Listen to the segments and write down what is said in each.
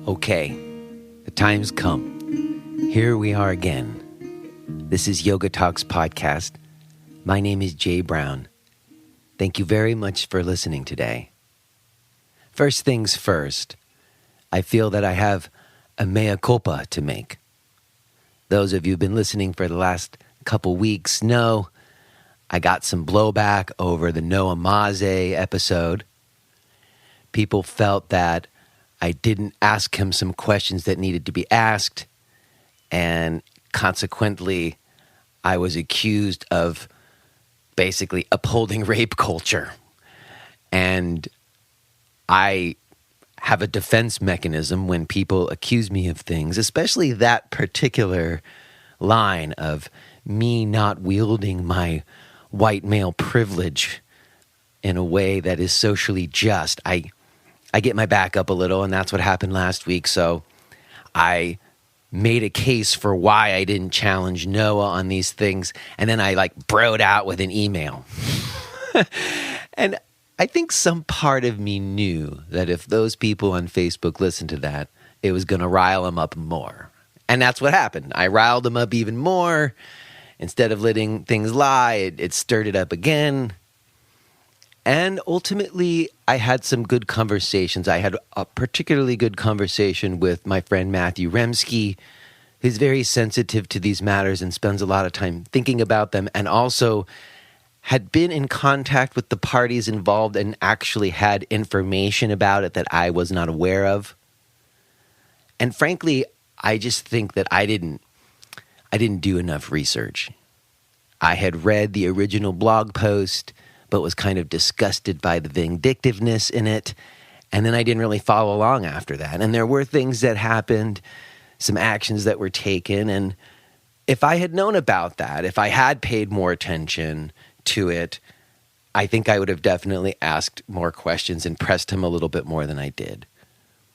Okay, the time's come. Here we are again. This is Yoga Talks Podcast. My name is Jay Brown. Thank you very much for listening today. First things first, I feel that I have a mea culpa to make. Those of you who've been listening for the last couple weeks know I got some blowback over the Noah Maze episode. People felt that I didn't ask him some questions that needed to be asked, and consequently, I was accused of basically upholding rape culture. And I have a defense mechanism when people accuse me of things, especially that particular line of me not wielding my white male privilege in a way that is socially just. I get my back up a little, and that's what happened last week. So I made a case for why I didn't challenge Noah on these things, and then I broed out with an email. And I think some part of me knew that if those people on Facebook listened to that, it was going to rile them up more. And that's what happened. I riled them up even more. Instead of letting things lie, it stirred it up again. And ultimately, I had some good conversations. I had a particularly good conversation with my friend Matthew Remski, who's very sensitive to these matters and spends a lot of time thinking about them, and also had been in contact with the parties involved and actually had information about it that I was not aware of. And frankly, I just think that I didn't do enough research. I had read the original blog post, but was kind of disgusted by the vindictiveness in it. And then I didn't really follow along after that. And there were things that happened, some actions that were taken. And if I had known about that, if I had paid more attention to it, I think I would have definitely asked more questions and pressed him a little bit more than I did.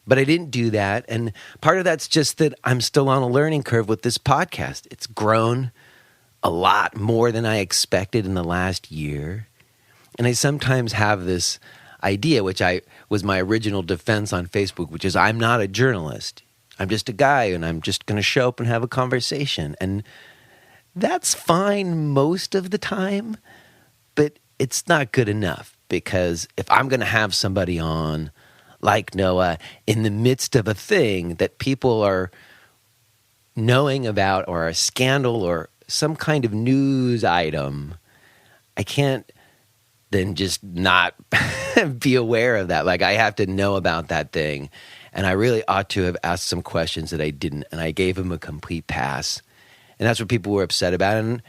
But I didn't do that. And part of that's just that I'm still on a learning curve with this podcast. It's grown a lot more than I expected in the last year. And I sometimes have this idea, which was my original defense on Facebook, which is I'm not a journalist. I'm just a guy, and I'm just going to show up and have a conversation. And that's fine most of the time, but it's not good enough, because if I'm going to have somebody on like Noah in the midst of a thing that people are knowing about, or a scandal or some kind of news item, I can't then just not be aware of that. I have to know about that thing. And I really ought to have asked some questions that I didn't, and I gave him a complete pass. And that's what people were upset about. And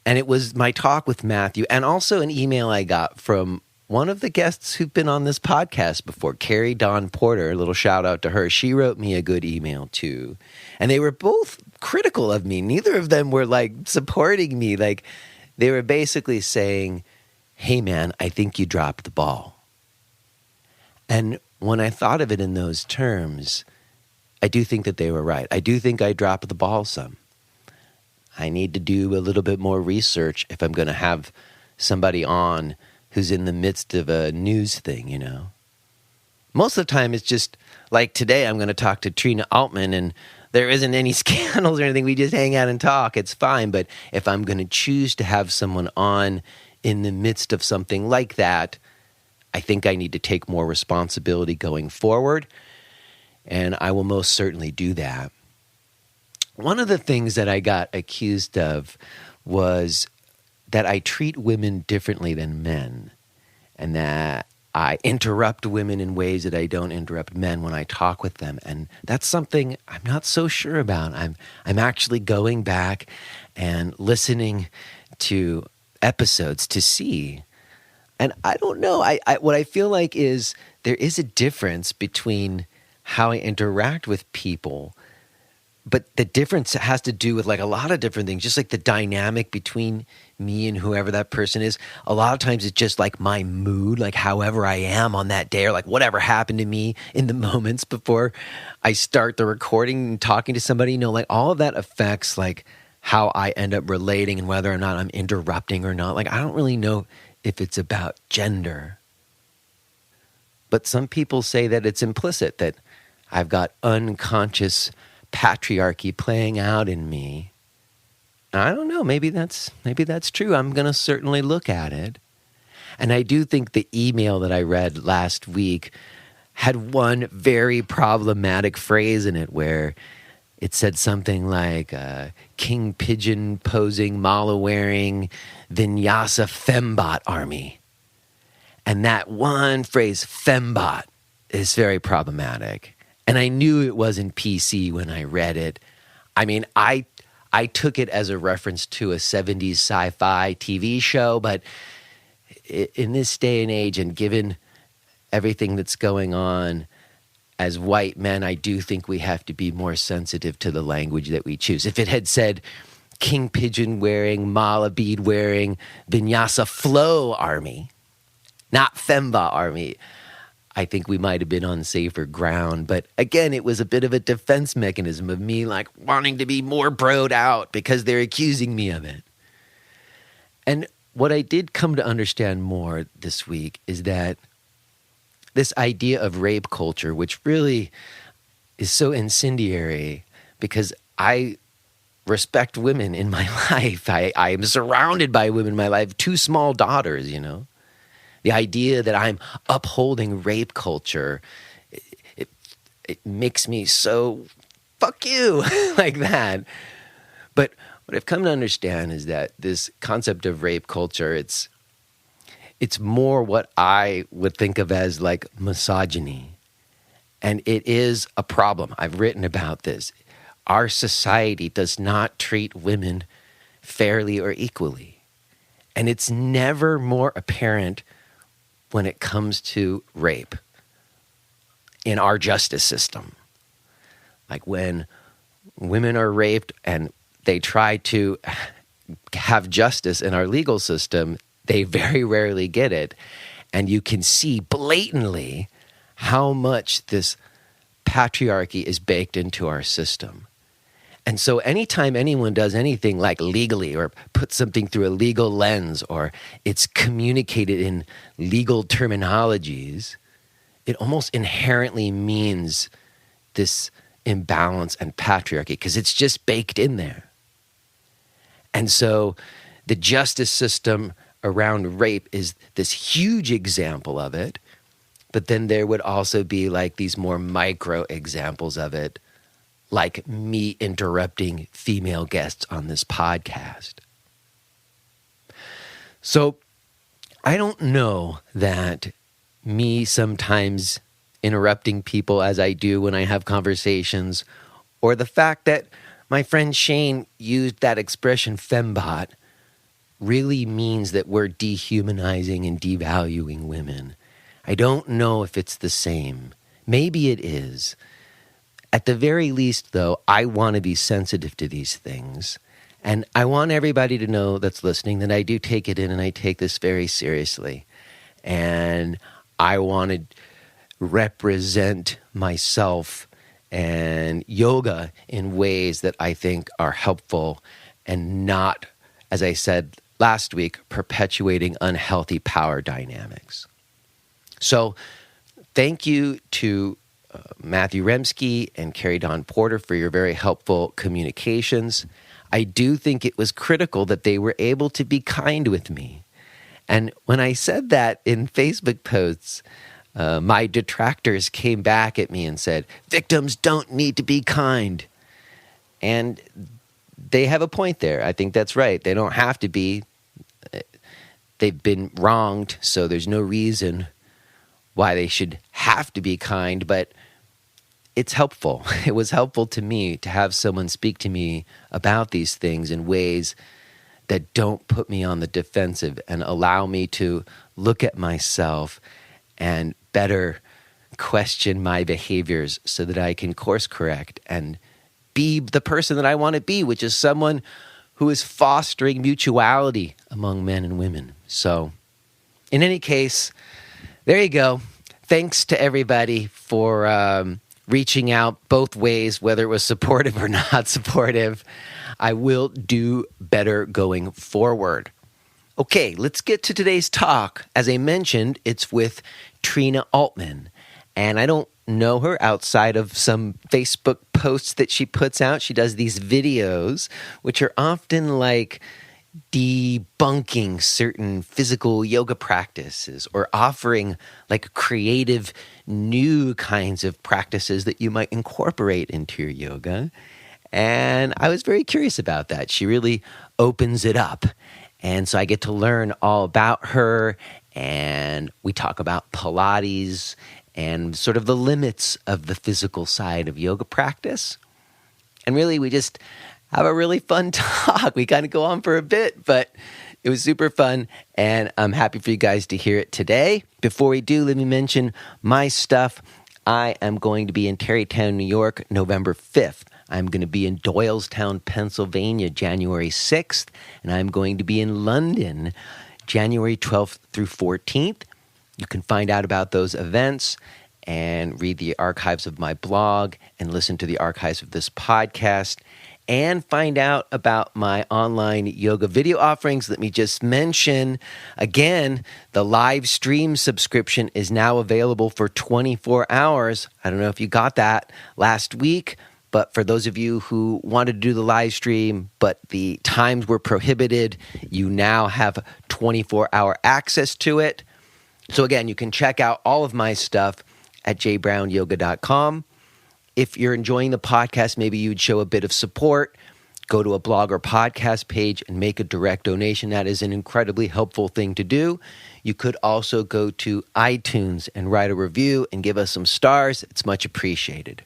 it was my talk with Matthew, and also an email I got from one of the guests who've been on this podcast before, Carrie Dawn Porter. A little shout out to her. She wrote me a good email too. And they were both critical of me. Neither of them were supporting me. They were basically saying, hey man, I think you dropped the ball. And when I thought of it in those terms, I do think that they were right. I do think I dropped the ball some. I need to do a little bit more research if I'm going to have somebody on who's in the midst of a news thing, you know. Most of the time it's just like today I'm going to talk to Trina Altman, and there isn't any scandals or anything. We just hang out and talk. It's fine. But if I'm going to choose to have someone on in the midst of something like that, I think I need to take more responsibility going forward, and I will most certainly do that. One of the things that I got accused of was that I treat women differently than men, and that I interrupt women in ways that I don't interrupt men when I talk with them. And that's something I'm not so sure about. I'm actually going back and listening to episodes to see. And I don't know. What I feel like is there is a difference between how I interact with people, but the difference has to do with a lot of different things, just the dynamic between me and whoever that person is. A lot of times it's just my mood, however I am on that day, or whatever happened to me in the moments before I start the recording and talking to somebody, all of that affects how I end up relating and whether or not I'm interrupting or not. Like, I don't really know if it's about gender. But some people say that it's implicit, that I've got unconscious patriarchy playing out in me. I don't know, maybe that's true. I'm going to certainly look at it. And I do think the email that I read last week had one very problematic phrase in it where it said something like king pigeon posing, mala wearing, vinyasa fembot army. And that one phrase, fembot, is very problematic. And I knew it wasn't PC when I read it. I mean, I took it as a reference to a 70s sci-fi TV show, but in this day and age, and given everything that's going on as white men, I do think we have to be more sensitive to the language that we choose. If it had said king pigeon wearing, mala bead wearing, vinyasa flow army, not femba army, I think we might have been on safer ground. But again, it was a bit of a defense mechanism of me like wanting to be more broed out because they're accusing me of it. And what I did come to understand more this week is that this idea of rape culture, which really is so incendiary because I respect women in my life. I am surrounded by women in my life, 2 small daughters, you know. The idea that I'm upholding rape culture, it makes me so, fuck you, like that. But what I've come to understand is that this concept of rape culture, it's more what I would think of as like misogyny. And it is a problem. I've written about this. Our society does not treat women fairly or equally. And it's never more apparent when it comes to rape in our justice system. Like when women are raped and they try to have justice in our legal system, they very rarely get it. And you can see blatantly how much this patriarchy is baked into our system. And so anytime anyone does anything like legally or puts something through a legal lens or it's communicated in legal terminologies, it almost inherently means this imbalance and patriarchy because it's just baked in there. And so the justice system around rape is this huge example of it, but then there would also be like these more micro examples of it, like me interrupting female guests on this podcast. So I don't know that me sometimes interrupting people as I do when I have conversations, or the fact that my friend Shane used that expression fembot really means that we're dehumanizing and devaluing women. I don't know if it's the same. Maybe it is. At the very least, though, I want to be sensitive to these things. And I want everybody to know that's listening that I do take it in and I take this very seriously. And I want to represent myself and yoga in ways that I think are helpful and not, as I said last week, perpetuating unhealthy power dynamics. So thank you to Matthew Remsky and Carrie Dawn Porter for your very helpful communications. I do think it was critical that they were able to be kind with me. And when I said that in Facebook posts, my detractors came back at me and said, victims don't need to be kind. And they have a point there. I think that's right. They don't have to be. They've been wronged, so there's no reason why they should have to be kind, but it's helpful. It was helpful to me to have someone speak to me about these things in ways that don't put me on the defensive and allow me to look at myself and better question my behaviors so that I can course correct and be the person that I want to be, which is someone who is fostering mutuality among men and women. So in any case, there you go. Thanks to everybody for reaching out both ways, whether it was supportive or not supportive. I will do better going forward. Okay, let's get to today's talk. As I mentioned, it's with Trina Altman. And I don't know her outside of some Facebook posts that she puts out. She does these videos, which are often like debunking certain physical yoga practices or offering like creative new kinds of practices that you might incorporate into your yoga. And I was very curious about that. She really opens it up. And so I get to learn all about her, and we talk about Pilates and sort of the limits of the physical side of yoga practice. And really, we just have a really fun talk. We kind of go on for a bit, but it was super fun, and I'm happy for you guys to hear it today. Before we do, let me mention my stuff. I am going to be in Tarrytown, New York, November 5th. I'm going to be in Doylestown, Pennsylvania, January 6th, and I'm going to be in London, January 12th through 14th. You can find out about those events and read the archives of my blog and listen to the archives of this podcast and find out about my online yoga video offerings. Let me just mention, again, the live stream subscription is now available for 24 hours. I don't know if you got that last week, but for those of you who wanted to do the live stream, but the times were prohibited, you now have 24-hour access to it. So again, you can check out all of my stuff at jbrownyoga.com. If you're enjoying the podcast, maybe you'd show a bit of support. Go to a blog or podcast page and make a direct donation. That is an incredibly helpful thing to do. You could also go to iTunes and write a review and give us some stars. It's much appreciated.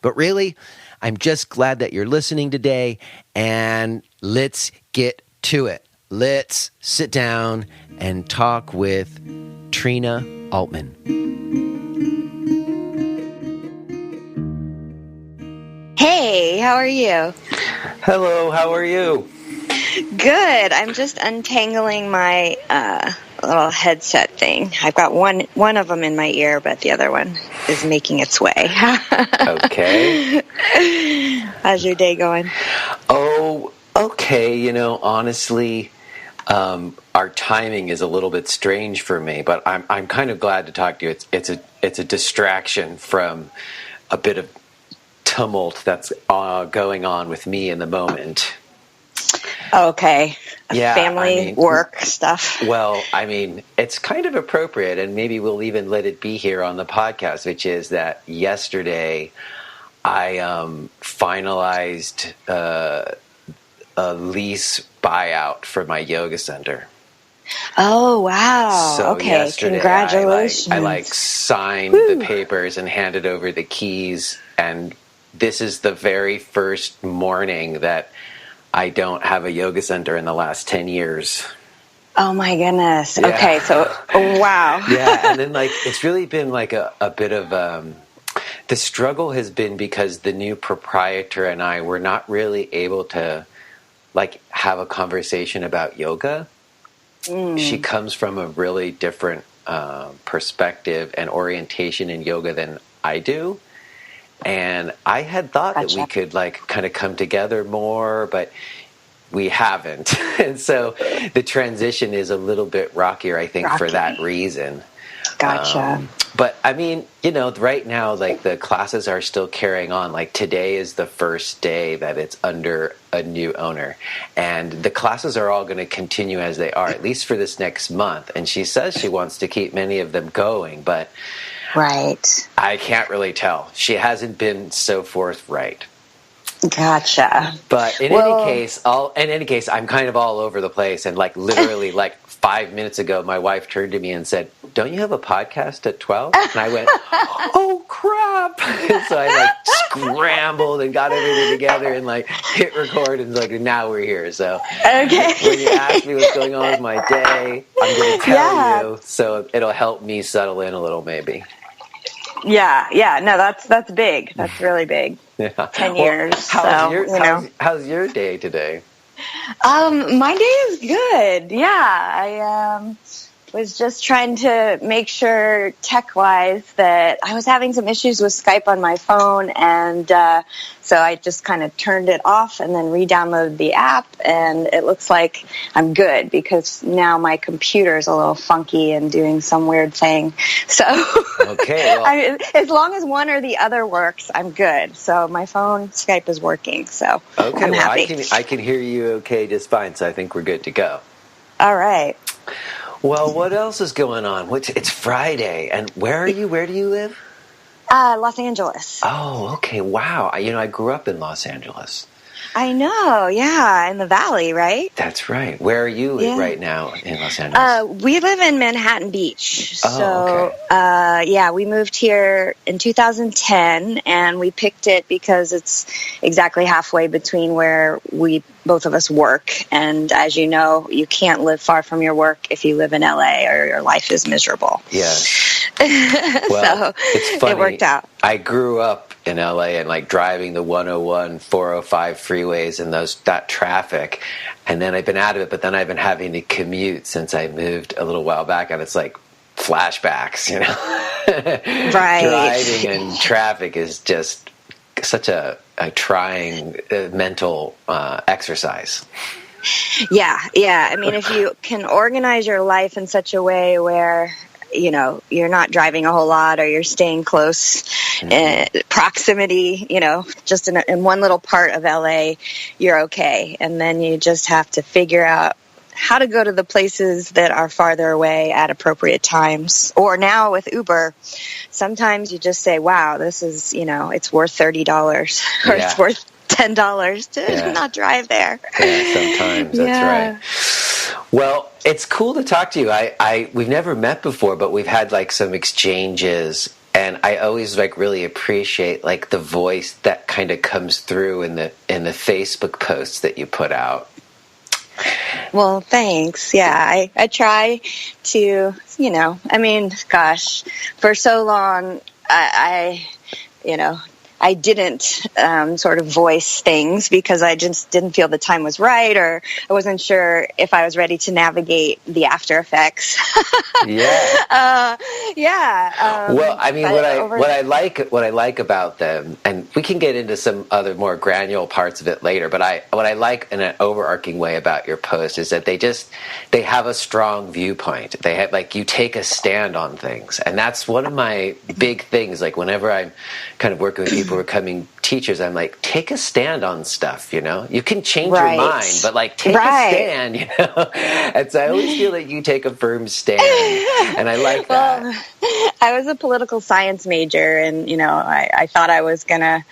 But really, I'm just glad that you're listening today, and let's get to it. Let's sit down and talk with Trina Altman. Hey, how are you? Hello, how are you? Good. I'm just untangling my little headset thing. I've got one of them in my ear, but the other one is making its way. Okay. How's your day going? Oh, okay. Honestly, our timing is a little bit strange for me, but I'm kind of glad to talk to you. It's a distraction from a bit of tumult that's going on with me in the moment. Okay. Yeah, family, work stuff. Well, it's kind of appropriate, and maybe we'll even let it be here on the podcast, which is that yesterday I finalized a lease buyout for my yoga center. Oh, wow. So okay, congratulations. I signed the papers and handed over the keys, and this is the very first morning that I don't have a yoga center in the last 10 years. Oh my goodness. Yeah. Okay, so wow. Yeah, and then it's really been a bit of the struggle has been because the new proprietor and I were not really able to have a conversation about yoga. She comes from a really different perspective and orientation in yoga than I do. And I had thought that we could kind of come together more, but we haven't. And so the transition is a little bit rockier, I think, for that reason. Gotcha. But right now, the classes are still carrying on. Today is the first day that it's under a new owner. And the classes are all going to continue as they are, at least for this next month. And she says she wants to keep many of them going, but right. I can't really tell. She hasn't been so forthright. Gotcha. But in any case, I'm kind of all over the place. And literally 5 minutes ago, my wife turned to me and said, "Don't you have a podcast at 12?" And I went, "Oh crap!" So I scrambled and got everything together and hit record, and now we're here. So when you ask me what's going on with my day, I'm going to tell you, so it'll help me settle in a little, maybe. Yeah. No, that's big. That's really big. Yeah. 10 years. How's your day today? My day is good. Yeah, was just trying to make sure tech-wise that I was having some issues with Skype on my phone, and so I just kind of turned it off and then re-downloaded the app, and it looks like I'm good because now my computer is a little funky and doing some weird thing. So okay, well, as long as one or the other works, I'm good. So my phone Skype is working, so okay, I'm happy. I can hear you okay just fine, so I think we're good to go. All right. Well, what else is going on? It's Friday, and where are you? Where do you live? Los Angeles. Oh, okay. Wow. I grew up in Los Angeles. I know, yeah, in the Valley, right? That's right. Where are you right now in Los Angeles? We live in Manhattan Beach. Oh, okay. We moved here in 2010, and we picked it because it's exactly halfway between where both of us work. And as you know, you can't live far from your work if you live in LA, or your life is miserable. Yes. So Well, it's funny. It worked out. I grew up in LA and driving the 101, 405 freeways and that traffic. And then I've been out of it, but then I've been having to commute since I moved a little while back, and it's like flashbacks, Right. Driving and traffic is just such a trying mental exercise. Yeah. I mean, if you can organize your life in such a way where you're not driving a whole lot, or you're staying close, proximity, just in one little part of LA, you're okay. And then you just have to figure out how to go to the places that are farther away at appropriate times. Or now with Uber, sometimes you just say, wow, this is, it's worth $30 or it's worth $10 to not drive there. Yeah, sometimes that's right. Well, it's cool to talk to you. We've never met before, but we've had some exchanges, and I always really appreciate the voice that kind of comes through in the Facebook posts that you put out. Well, thanks. Yeah, I try to, gosh, for so long, I didn't sort of voice things because I just didn't feel the time was right, or I wasn't sure if I was ready to navigate the after effects. Yeah. Well, I mean, what I like about them, and we can get into some other more granular parts of it later, but what I like in an overarching way about your post is that they have a strong viewpoint. They have you take a stand on things, and that's one of my big things. Whenever I'm kind of working with people who are becoming teachers, I'm take a stand on stuff, You can change your mind, but take a stand, And so I always feel that you take a firm stand, and I like that. Well, I was a political science major, and, I thought I was going to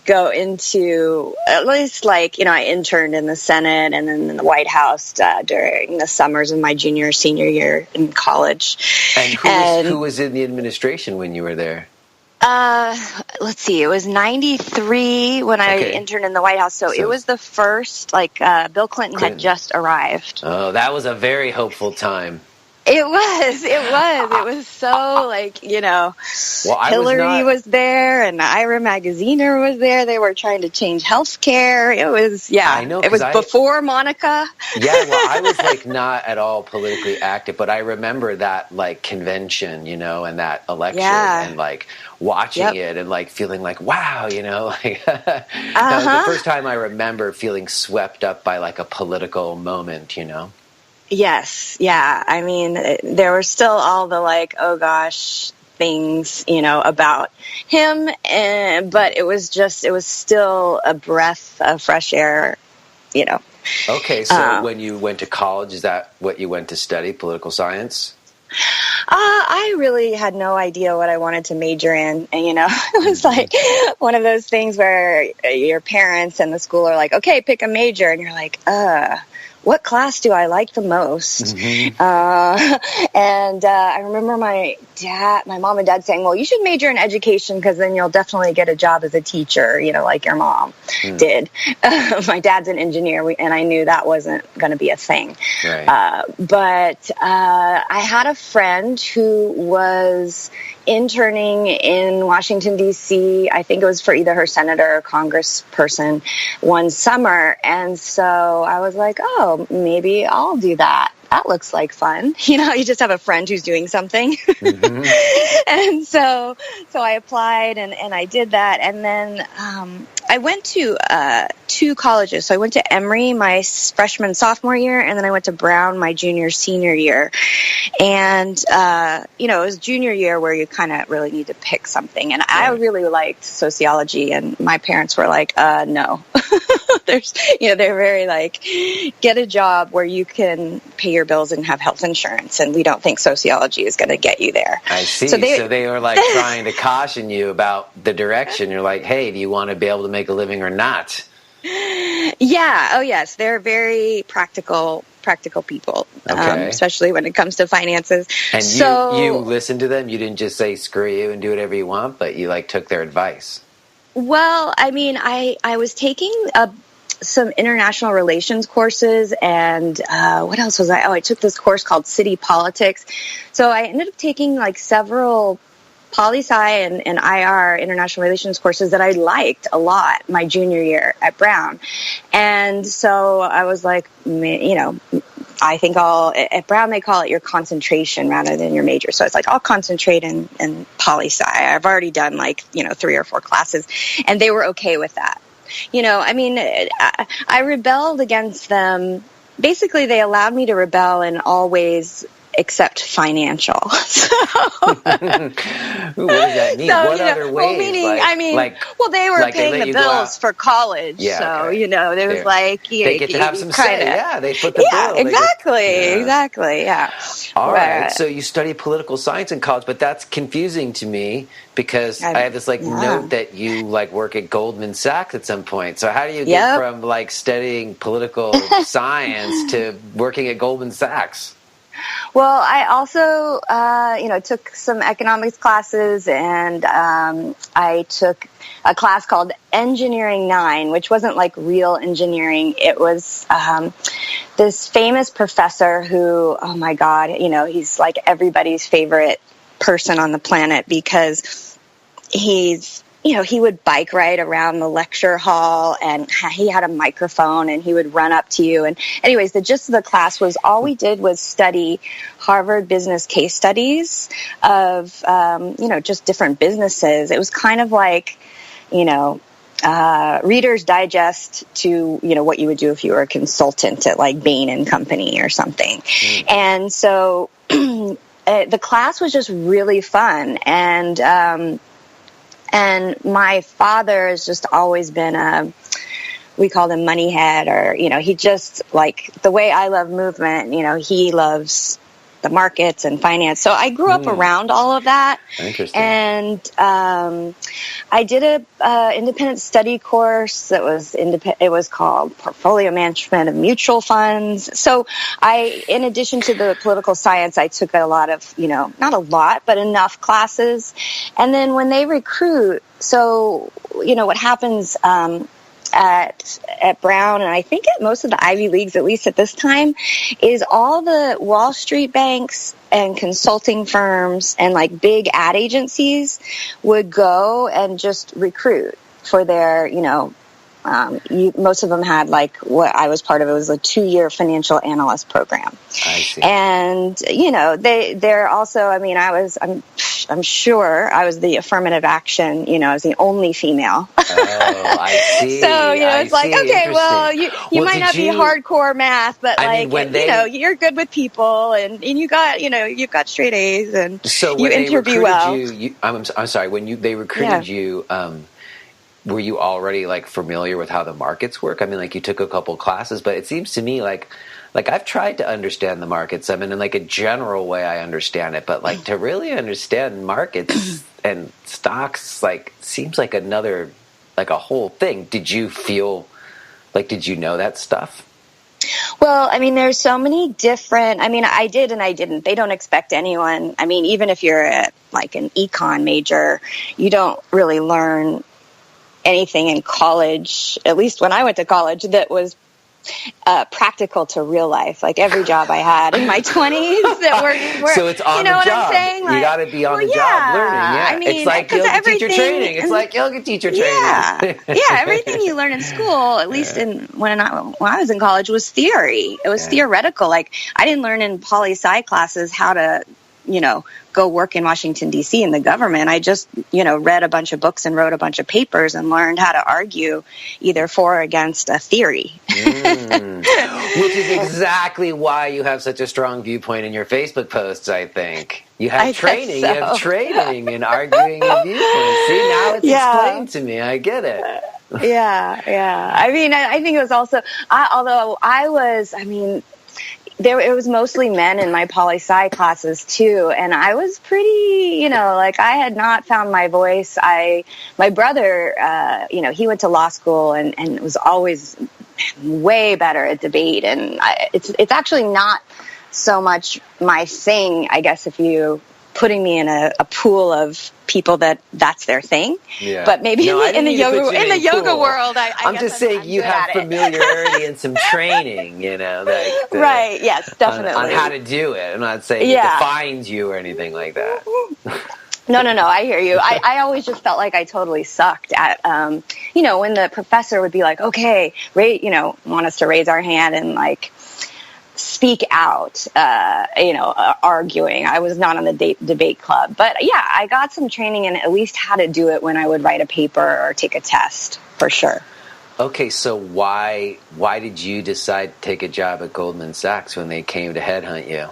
go into at least I interned in the Senate and then in the White House during the summers of my senior year in college. And who was in the administration when you were there? Let's see. It was 93 when I interned in the White House. So it was the first, Bill Clinton had just arrived. Oh, that was a very hopeful time. It was so Hillary was there, and Ira Magaziner was there. They were trying to change healthcare. It was, I know, it was before Monica. Yeah, well, I was not at all politically active, but I remember that convention, and that election, and watching it and feeling wow, That was the first time I remember feeling swept up by a political moment, Yes. Yeah. I mean, there were still all the oh gosh things, about him. But it was still a breath of fresh air, Okay. So when you went to college, is that what you went to study, political science? I really had no idea what I wanted to major in. And, it was one of those things where your parents and the school are okay, pick a major. And you're what class do I like the most? Mm-hmm. And I remember my mom and dad saying, well, you should major in education because then you'll definitely get a job as a teacher, like your mom did. My dad's an engineer, and I knew that wasn't going to be a thing. Right. But I had a friend who was interning in Washington, D.C. I think it was for either her senator or congressperson one summer. And so I was oh, maybe I'll do that. that looks like fun. You just have a friend who's doing something. Mm-hmm. And so I applied and I did that. And then I went to 2 colleges. So I went to Emory my freshman, sophomore year, and then I went to Brown my junior, senior year. And, it was junior year where you kind of really need to pick something. And I really liked sociology, and my parents were like, no. They're very like, get a job where you can pay your bills and have health insurance, and we don't think sociology is going to get you there. I see. So they were like trying to caution you about the direction. You're like, hey, do you want to be able to make a living or not? Yeah. Oh, yes. They're very practical people, especially when it comes to finances. And you listened to them? You didn't just say, screw you and do whatever you want, but you like took their advice? Well, I mean, I was taking some international relations courses, and what else was I? Oh, I took this course called City Politics. So I ended up taking like several poli-sci and IR, international relations courses that I liked a lot my junior year at Brown. And so I was like, I think at Brown they call it your concentration rather than your major. So it's like, I'll concentrate in poli-sci. I've already done 3 or 4 classes, and they were okay with that. I rebelled against them. Basically, they allowed me to rebel in all ways except financial. What does that mean? What other ways? Well, meaning, they were paying the bills for college. Yeah, so, there was they get to have some say. Yeah, they put the bill. Exactly. Yeah. All right. So you study political science in college, but that's confusing to me because I have this note that you work at Goldman Sachs at some point. So how do you get from studying political science to working at Goldman Sachs? Well, I also, took some economics classes, and I took a class called Engineering 9, which wasn't real engineering. It was this famous professor who, oh my God, he's everybody's favorite person on the planet because he's he would bike ride around the lecture hall, and he had a microphone, and he would run up to you. And anyways, the gist of the class was all we did was study Harvard business case studies of, just different businesses. It was kind of like, Reader's Digest to, what you would do if you were a consultant at Bain and Company or something. Mm. And so the class was just really fun. And my father has just always been we called him money head, or, he just the way I love movement, he loves the markets and finance. So I grew up around all of that. Interesting. And I did a independent study course that was it was called Portfolio Management of Mutual Funds. So in addition to the political science, I took a lot of, not a lot, but enough classes. And then when they recruit, so, what happens at Brown, and I think at most of the Ivy Leagues, at least at this time, is all the Wall Street banks and consulting firms and big ad agencies would go and just recruit for their, most of them had what I was part of. It was a 2-year financial analyst program. I see. And, they're also, I'm sure I was the affirmative action, as the only female. Oh, I see. So, it's okay, well, you might not be hardcore math, but you're good with people, and you got, you've got straight A's, and so you interview well. I'm sorry, when they recruited you, were you already familiar with how the markets work? You took a couple classes, but it seems to me like I've tried to understand the markets. In a general way, I understand it, but to really understand markets and stocks, seems like another, a whole thing. Did you feel did you know that stuff? Well, there's so many different, I did and I didn't. They don't expect anyone. Even if you're an econ major, you don't really learn anything in college, at least when I went to college, that was practical to real life. Like every job I had in my 20s that were so it's on you know the job. What I'm saying? Like, you got to be on the job learning. Yeah, I mean, it's like yoga teacher training. It's like yoga teacher training. Yeah, everything you learn in school, at least when I was in college, was theory. It was theoretical. Like I didn't learn in poli-sci classes how to, go work in Washington, D.C. in the government. I just, read a bunch of books and wrote a bunch of papers and learned how to argue either for or against a theory. Which is exactly why you have such a strong viewpoint in your Facebook posts, I think. You have training. So. You have training in arguing a viewpoint. See, now it's explained to me. I get it. Yeah. I mean, I think it was also, it was mostly men in my poli-sci classes too, and I was pretty, like I had not found my voice. My brother, he went to law school and was always way better at debate, and it's actually not so much my thing, I guess, if you putting me in a pool of people that's their thing. Yeah. But maybe in the yoga world, I'm just saying you have familiarity and some training, right? Yes, definitely on how to do it. I'm not saying it defines you or anything like that. No. I hear you. I always just felt like I totally sucked at, when the professor would be like, okay, want us to raise our hand and like speak out, arguing. I was not on the debate club, but I got some training in at least how to do it when I would write a paper or take a test, for sure. Okay, so why did you decide to take a job at Goldman Sachs when they came to headhunt you?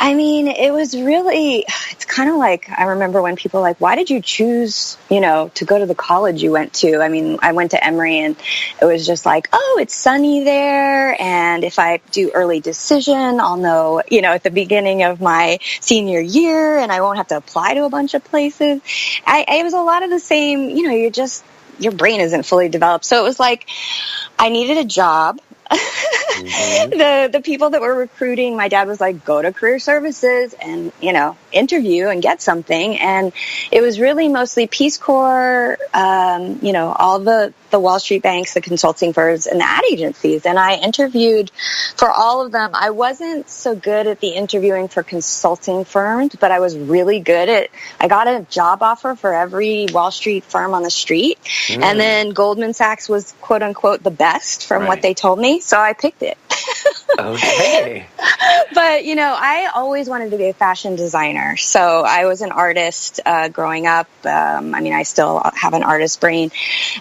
I mean, it was really, it's kind of like, I remember when people were like, why did you choose, to go to the college you went to? I mean, I went to Emory and it was just like, oh, it's sunny there. And if I do early decision, I'll know, at the beginning of my senior year and I won't have to apply to a bunch of places. It was a lot of the same, your brain isn't fully developed. So it was like, I needed a job. The people that were recruiting, my dad was like, go to career services and, interview and get something. And it was really mostly Peace Corps, all the Wall Street banks, the consulting firms, and the ad agencies. And I interviewed for all of them. I wasn't so good at the interviewing for consulting firms, but I was really good at, I got a job offer for every Wall Street firm on the street. And then Goldman Sachs was quote unquote the best from what they told me. So I picked it. Okay. But, I always wanted to be a fashion designer. So I was an artist growing up. I still have an artist brain.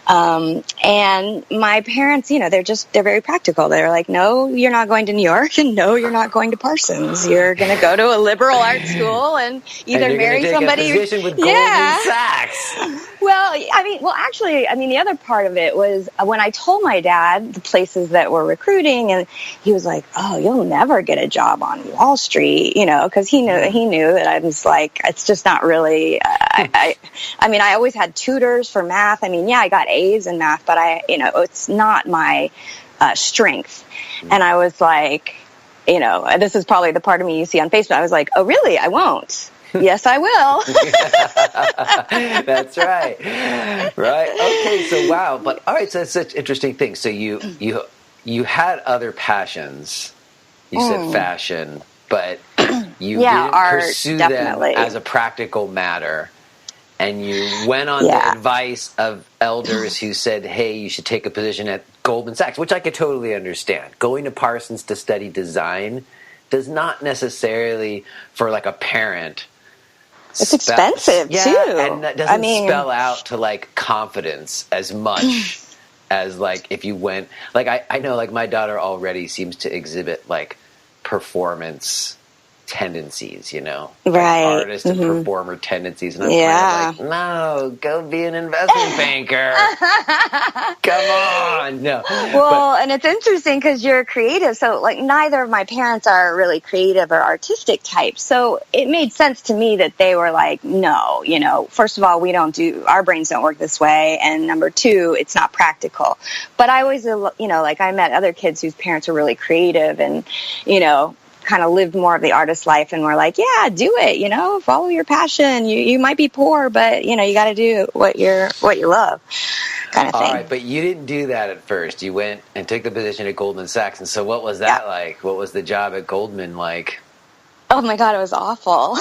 And my parents, they're very practical. They're like, no, you're not going to New York, and no, you're not going to Parsons. You're going to go to a liberal art school and either marry somebody. A position with Goldman Sachs. The other part of it was when I told my dad the places that were recruiting, and he was like, oh, you'll never get a job on Wall Street, because he knew that I was like, it's just not really, I always had tutors for math. I got A's in math, but it's not my strength. And I was like, this is probably the part of me you see on Facebook. I was like, oh, really? I won't. Yes, I will. That's right. Right. Okay. So, wow. But all right. So that's such interesting things. So you had other passions. You said fashion, but you didn't pursue them as a practical matter. And you went on the advice of elders who said, hey, you should take a position at Goldman Sachs, which I could totally understand. Going to Parsons to study design does not necessarily, for like a parent, it's expensive too. And that doesn't spell out to like confidence as much as like if you went, like I know like my daughter already seems to exhibit like performance tendencies, right? Like artist and performer tendencies, and I'm kind of like, no, go be an investment banker. Come on, no. Well, and it's interesting because you're creative, so like neither of my parents are really creative or artistic types, so it made sense to me that they were like, no, first of all, our brains don't work this way, and number two, it's not practical. But I always, like I met other kids whose parents were really creative and, kind of lived more of the artist life, and we're like, yeah, do it, follow your passion. You might be poor, but you got to do what you love. kind of thing. All right, but you didn't do that at first. You went and took the position at Goldman Sachs. And so what was that like? What was the job at Goldman like? Oh my God, it was awful.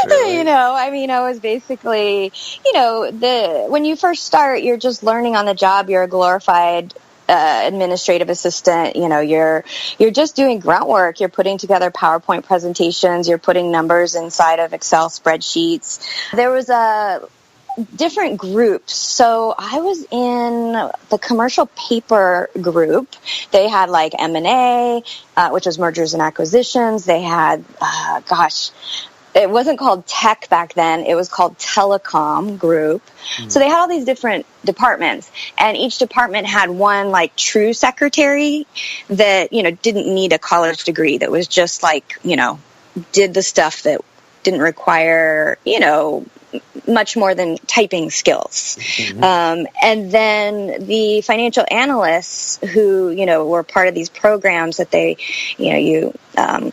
Really? I was basically, when you first start, you're just learning on the job. You're a glorified administrative assistant. You're just doing grunt work. You're putting together PowerPoint presentations. You're putting numbers inside of Excel spreadsheets. There was a different groups. So I was in the commercial paper group. They had like M&A, which was mergers and acquisitions. They had, it wasn't called tech back then. It was called telecom group. So they had all these different departments, and each department had one like true secretary that, didn't need a college degree, that was just like, did the stuff that didn't require, much more than typing skills. And then the financial analysts who, were part of these programs that they, you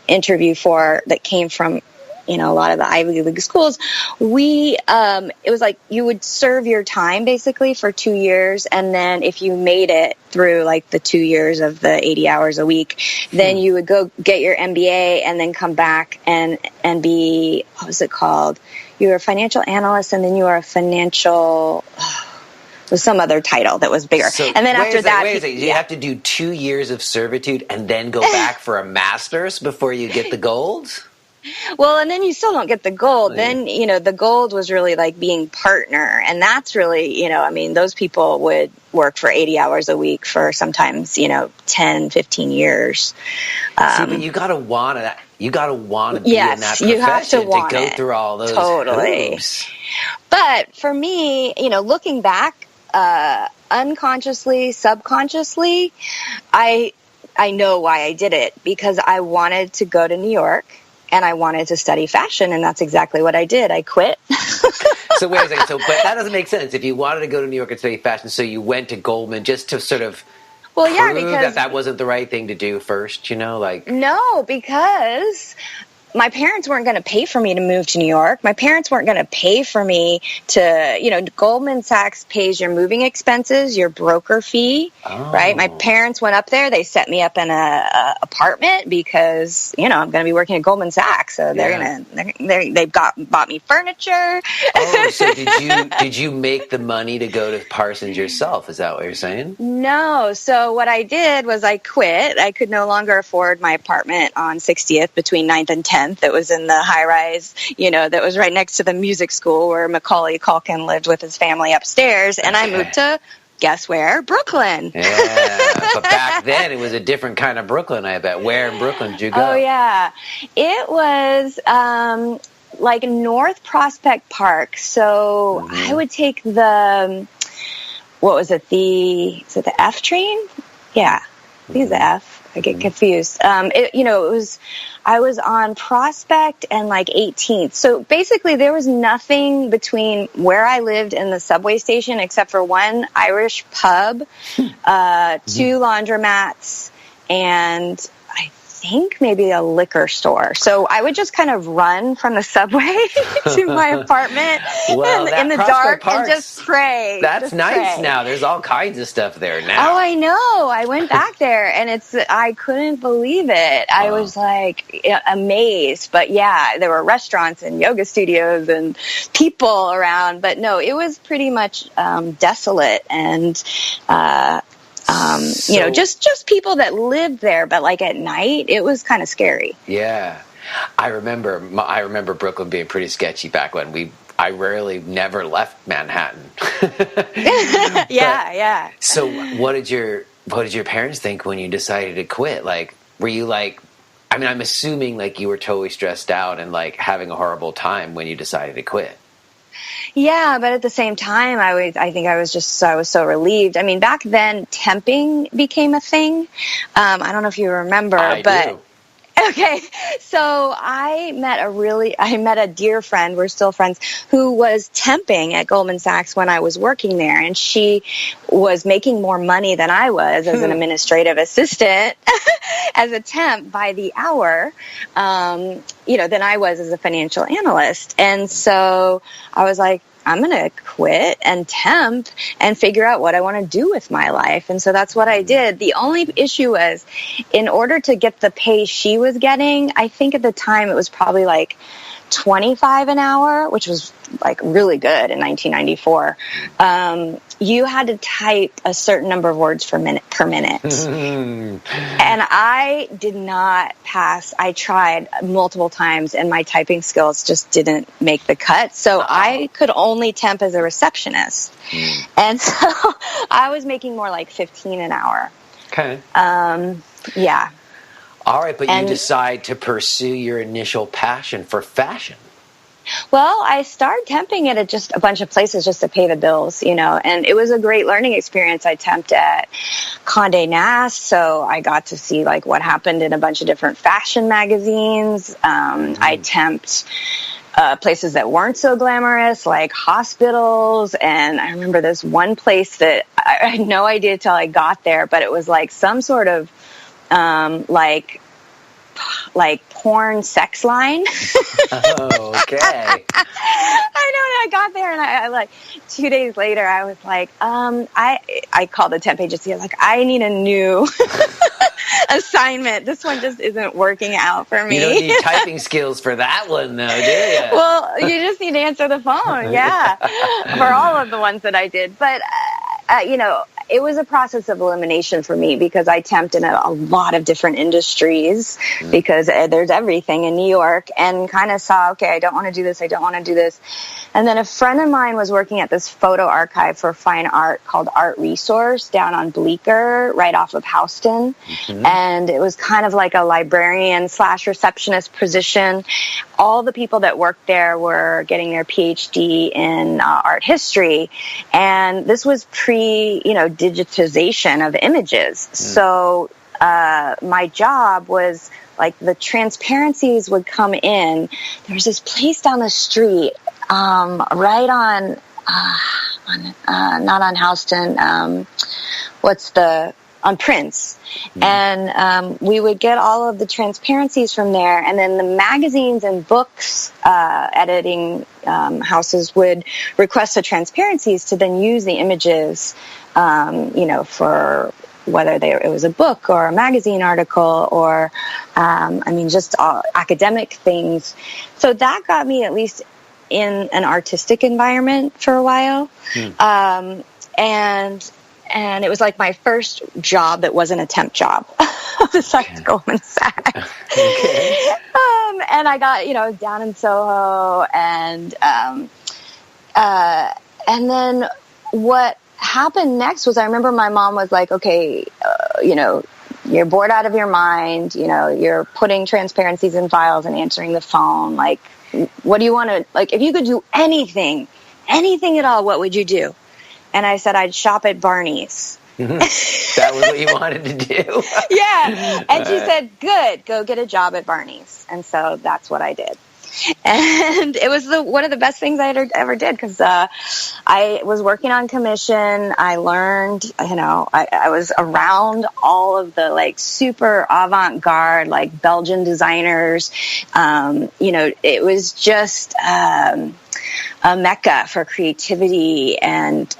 interview for, that came from, a lot of the Ivy League schools, it was like you would serve your time basically for 2 years. And then if you made it through like the 2 years of the 80 hours a week, then you would go get your MBA and then come back and be, what was it called? You were a financial analyst, and then you were a financial, with some other title that was bigger. So and then after that, you have to do 2 years of servitude and then go back for a master's before you get the gold? Well, and then you still don't get the gold. Then, the gold was really like being partner. And that's really, those people would work for 80 hours a week for sometimes, 10, 15 years. But you got to want to. You got to want to be in that profession you have to want go through all those totally hoops. But for me, looking back, unconsciously, subconsciously, I know why I did it, because I wanted to go to New York and I wanted to study fashion, and that's exactly what I did. I quit. So wait a second. But that doesn't make sense. If you wanted to go to New York and study fashion, so you went to Goldman just to sort of prove that wasn't the right thing to do first, No, because my parents weren't going to pay for me to move to New York. My parents weren't going to pay for me to, Goldman Sachs pays your moving expenses, your broker fee, right? My parents went up there. They set me up in a apartment because, I'm going to be working at Goldman Sachs. So they've bought me furniture. Oh, so did you make the money to go to Parsons yourself? Is that what you're saying? No. So what I did was I quit. I could no longer afford my apartment on 60th between 9th and 10th. That was in the high rise, that was right next to the music school where Macaulay Culkin lived with his family upstairs. And I moved to, guess where? Brooklyn. Yeah, but back then it was a different kind of Brooklyn, I bet. Where in Brooklyn did you go? Oh, yeah. It was like North Prospect Park. So I would take the, what was it? Is it the F train? Yeah, I think it's the F. I get confused. I was on Prospect and like 18th. So basically there was nothing between where I lived and the subway station except for one Irish pub, 2 laundromats, and I think maybe a liquor store. So I would just kind of run from the subway to my apartment in the dark and just pray. That's nice now. There's all kinds of stuff there now. Oh, I know. I went back there and I couldn't believe it. I was like amazed. But yeah, there were restaurants and yoga studios and people around. But no, it was pretty much desolate and just people that lived there, but like at night, it was kind of scary. Yeah. I remember Brooklyn being pretty sketchy back when I never left Manhattan. Yeah. So what did your parents think when you decided to quit? Like, were you like, I'm assuming like you were totally stressed out and like having a horrible time when you decided to quit. Yeah, but at the same time, I was so relieved. Back then, temping became a thing. I don't know if you remember, I do. Okay, so I met a dear friend, we're still friends, who was temping at Goldman Sachs when I was working there, and she was making more money than I was as an administrative assistant, as a temp by the hour, than I was as a financial analyst. And so I was like, I'm going to quit and temp and figure out what I want to do with my life. And so that's what I did. The only issue was, in order to get the pay she was getting, I think at the time it was probably like $25 an hour, which was like really good in 1994. You had to type a certain number of words per minute. And I did not pass. I tried multiple times and my typing skills just didn't make the cut. So I could only temp as a receptionist. And so I was making more like $15 an hour. Okay. Yeah. All right, but you decide to pursue your initial passion for fashion. Well, I started temping it at just a bunch of places just to pay the bills, and it was a great learning experience. I temped at Condé Nast, so I got to see like what happened in a bunch of different fashion magazines. I temped places that weren't so glamorous, like hospitals. And I remember this one place that I had no idea till I got there, but it was like some sort of like porn sex line. Oh, okay. I know. I got there and I like 2 days later, I was like, I called the temp agency. I was like, I need a new assignment. This one just isn't working out for me. You don't need typing skills for that one, though, do you? Well, you just need to answer the phone. Yeah. For all of the ones that I did. But, it was a process of elimination for me because I temped in a lot of different industries because there's everything in New York, and kind of saw, okay, I don't want to do this. I don't want to do this. And then a friend of mine was working at this photo archive for fine art called Art Resource down on Bleecker, right off of Houston. And it was kind of like a librarian/receptionist position. All the people that worked there were getting their PhD in art history. And this was digitization of images. So my job was like the transparencies would come in. There was this place down the street, right on not on Houston, on Prince. And we would get all of the transparencies from there, and then the magazines and books editing houses would request the transparencies to then use the images for whether it was a book or a magazine article or just all academic things. So that got me at least in an artistic environment for a while. And it was like my first job that wasn't a temp job, besides Goldman Sachs. Okay. And I got, down in Soho, and then what happened next was I remember my mom was like, okay, you're bored out of your mind, you're putting transparencies in files and answering the phone. Like, what do you want to, like, if you could do anything at all, what would you do? And I said, I'd shop at Barney's. That was what you wanted to do? Yeah. And she said, good, go get a job at Barney's. And so that's what I did. And it was one of the best things I ever did because I was working on commission. I learned, I was around all of the like super avant-garde, like Belgian designers. It was just a mecca for creativity and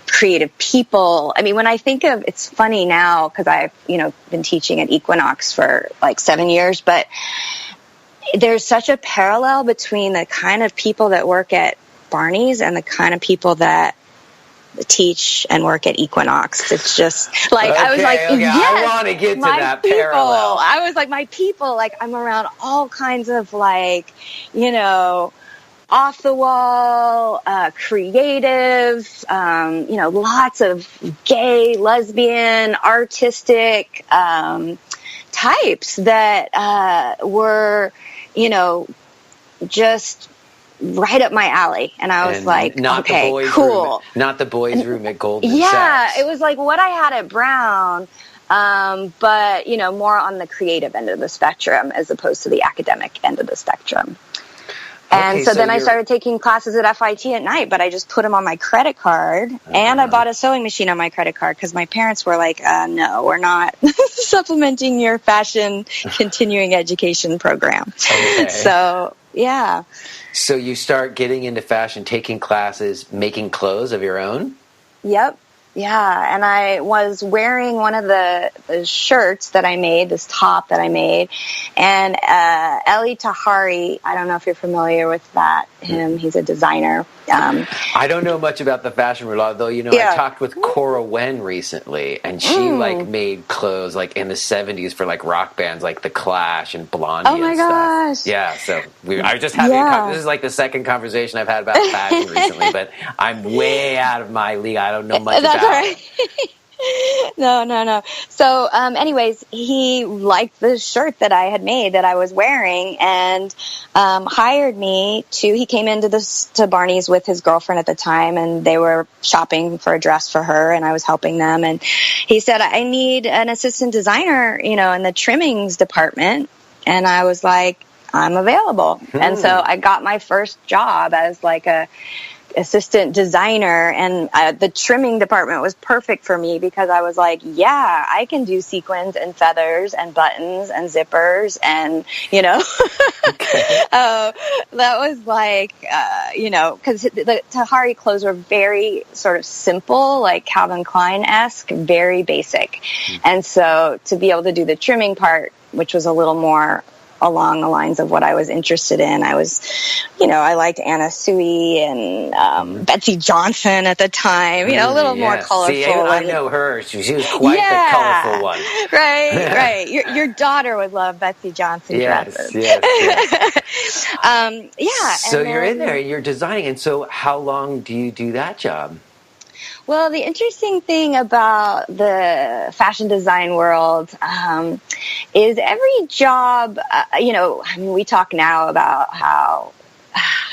creative people. I mean, when I think of, it's funny now because I've, been teaching at Equinox for like 7 years, but there's such a parallel between the kind of people that work at Barney's and the kind of people that teach and work at Equinox. It's just like, I was like, yes, I want to get to that people. Parallel. I was like, my people, like I'm around all kinds of like, off the wall, creative, lots of gay, lesbian, artistic, types that, were, just right up my alley. And I was like, okay, cool. Not the boys' room at Goldman Sachs. Sachs. It was like what I had at Brown, but, more on the creative end of the spectrum as opposed to the academic end of the spectrum. And so then I started taking classes at FIT at night, but I just put them on my credit card, and I bought a sewing machine on my credit card because my parents were like, no, we're not supplementing your fashion continuing education program. Okay. So Yeah. So you start getting into fashion, taking classes, making clothes of your own? Yep. Yeah. And I was wearing one of the shirts that I made, this top that I made. And Eli Tahari, I don't know if you're familiar with him. He's a designer. I don't know much about the fashion world, although, I talked with Cora Wen recently, and she made clothes like in the 70s for like rock bands like The Clash and Blondie and stuff. Gosh. Yeah, so I was just having this is like the second conversation I've had about fashion recently, but I'm way out of my league. I don't know much about it. Right. No. So, anyways, he liked the shirt that I had made that I was wearing and hired me he came into to Barney's with his girlfriend at the time, and they were shopping for a dress for her, and I was helping them. And he said, I need an assistant designer, in the trimmings department. And I was like, I'm available. And so I got my first job as like a assistant designer, and the trimming department was perfect for me because I was like, yeah, I can do sequins and feathers and buttons and zippers and that was like because the Tahari clothes were very sort of simple, like Calvin Klein-esque, very basic. And so to be able to do the trimming part, which was a little more along the lines of what I was interested in. I was, I liked Anna Sui and Betsy Johnson at the time, a little more colorful. See, I know her. She was quite the colorful one. Right. Your daughter would love Betsy Johnson dresses. Yes. So you're in there, you're designing. And so how long do you do that job? Well, the interesting thing about the fashion design world is every job, we talk now about how